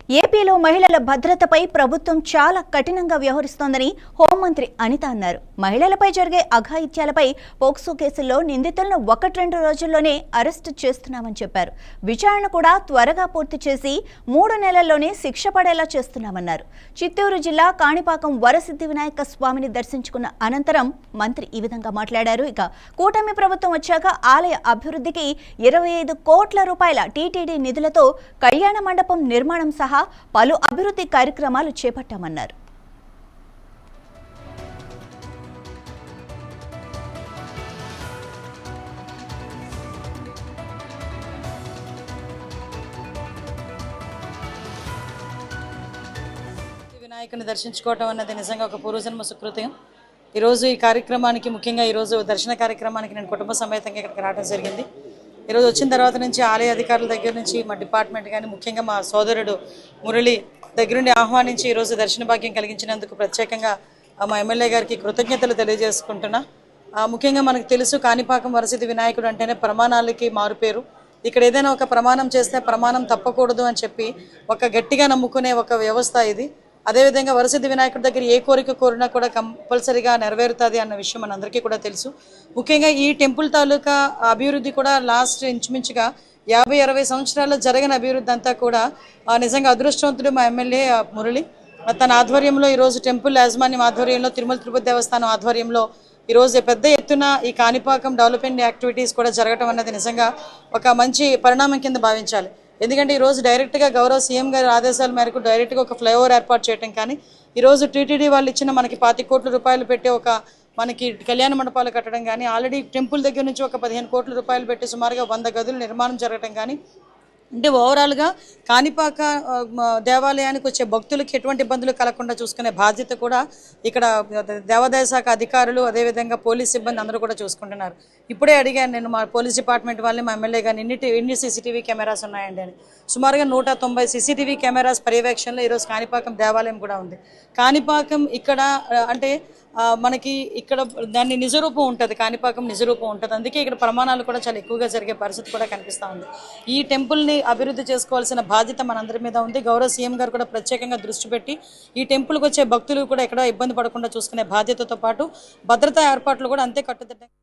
ఏపీలో మహిళల భద్రతపై ప్రభుత్వం చాలా కఠినంగా వ్యవహరిస్తోందని హోంమంత్రి అనిత అన్నారు. మహిళలపై జరిగే అఘాయిత్యాలపై పోక్సో కేసుల్లో నిందితులను 1-2 రోజుల్లోనే అరెస్టు చేస్తున్నామని చెప్పారు. విచారణ కూడా త్వరగా పూర్తి చేసి 3 నెలల్లోనే శిక్ష పడేలా చేస్తున్నామన్నారు. చిత్తూరు జిల్లా కాణిపాకం వరసిద్ధి వినాయక స్వామిని దర్శించుకున్న అనంతరం మంత్రి ఈ విధంగా మాట్లాడారు. ఇక కూటమి ప్రభుత్వం వచ్చాక ఆలయ అభివృద్ధికి 25 కోట్ల రూపాయల టీటీడీ నిధులతో కళ్యాణ మండపం నిర్మాణం సహా పలు అభివృద్ధి కార్యక్రమాలు చేపట్టామన్నారు. వినాయకుని దర్శించుకోవటం అన్నది నిజంగా ఒక పూర్వజన్మ సుకృతం. ఈరోజు ఈ కార్యక్రమానికి ముఖ్యంగా ఈరోజు దర్శన కార్యక్రమానికి నేను కుటుంబ సమేతంగా ఇక్కడికి రావడం జరిగింది. ఈరోజు వచ్చిన తర్వాత నుంచి ఆలయ అధికారుల దగ్గర నుంచి మా డిపార్ట్మెంట్ కానీ ముఖ్యంగా మా సోదరుడు మురళి దగ్గరుండి ఆహ్వానించి ఈరోజు దర్శన భాగ్యం కలిగించినందుకు ప్రత్యేకంగా మా ఎమ్మెల్యే గారికి కృతజ్ఞతలు తెలియజేసుకుంటున్నా. ముఖ్యంగా మనకు తెలుసు కాణిపాకం వరసిద్ధి వినాయకుడు అంటేనే ప్రమాణాలకి మారుపేరు. ఇక్కడ ఏదైనా ఒక ప్రమాణం చేస్తే ప్రమాణం తప్పకూడదు అని చెప్పి ఒక గట్టిగా నమ్ముకునే ఒక వ్యవస్థ ఇది. అదేవిధంగా వరసిద్ధి వినాయకుడి దగ్గర ఏ కోరిక కోరినా కూడా కంపల్సరీగా నెరవేరుతుంది అన్న విషయం మనందరికీ కూడా తెలుసు. ముఖ్యంగా ఈ టెంపుల్ తాలూకా అభివృద్ధి కూడా లాస్ట్ ఇంచుమించుగా 50-60 సంవత్సరాల్లో జరిగిన అభివృద్ధి అంతా కూడా నిజంగా అదృష్టవంతుడు మా ఎమ్మెల్యే మురళి. తన ఆధ్వర్యంలో ఈరోజు టెంపుల్ యాజమాన్యం ఆధ్వర్యంలో తిరుమల తిరుపతి దేవస్థానం ఆధ్వర్యంలో ఈరోజు పెద్ద ఎత్తున ఈ కాణిపాకం డెవలప్మెంట్ యాక్టివిటీస్ కూడా జరగడం అన్నది నిజంగా ఒక మంచి పరిణామం కింద భావించాలి. ఎందుకంటే ఈరోజు డైరెక్ట్గా గౌరవ సీఎం గారి ఆదేశాల మేరకు డైరెక్ట్గా ఒక ఫ్లైఓవర్ ఏర్పాటు చేయడం కానీ ఈరోజు టీటీడీ వాళ్ళు ఇచ్చిన మనకి 25 కోట్ల రూపాయలు పెట్టి ఒక మనకి కళ్యాణ మండపాలు కట్టడం కానీ ఆల్రెడీ టెంపుల్ దగ్గర నుంచి ఒక 15 కోట్ల రూపాయలు పెట్టి సుమారుగా 100 గదులు నిర్మాణం జరగడం కానీ అంటే ఓవరాల్గా కాణిపాక దేవాలయానికి వచ్చే భక్తులకి ఎటువంటి ఇబ్బందులు కలగకుండా చూసుకునే బాధ్యత కూడా ఇక్కడ దేవాదాయ శాఖ అధికారులు అదేవిధంగా పోలీస్ సిబ్బంది అందరూ కూడా చూసుకుంటున్నారు. ఇప్పుడే అడిగాను నేను మా పోలీస్ డిపార్ట్మెంట్ వాళ్ళని మా ఎమ్మెల్యే గారిని ఎన్ని సీసీటీవీ కెమెరాస్ ఉన్నాయండి అని. సుమారుగా 190 సీసీటీవీ కెమెరాస్ పర్యవేక్షణలో ఈరోజు కాణిపాకం దేవాలయం కూడా ఉంది. కాణిపాకం ఇక్కడ అంటే మనకి ఇక్కడ దాన్ని నిజరూపం ఉంటుంది, కాణిపాకం నిజరూపం ఉంటుంది. అందుకే ఇక్కడ ప్రమాణాలు కూడా చాలా ఎక్కువగా జరిగే పరిస్థితి కూడా కనిపిస్తూ ఉంది. ఈ టెంపుల్ని అభివృద్ధి చేసుకోవాల్సిన బాధ్యత మనందరి మీద ఉంది. గౌరవ సీఎం గారు కూడా ప్రత్యేకంగా దృష్టి పెట్టి ఈ టెంపుల్కి వచ్చే భక్తులు కూడా ఎక్కడా ఇబ్బంది పడకుండా చూసుకునే బాధ్యతతో పాటు భద్రతా ఏర్పాట్లు కూడా అంతే కట్టుదిట్టంగా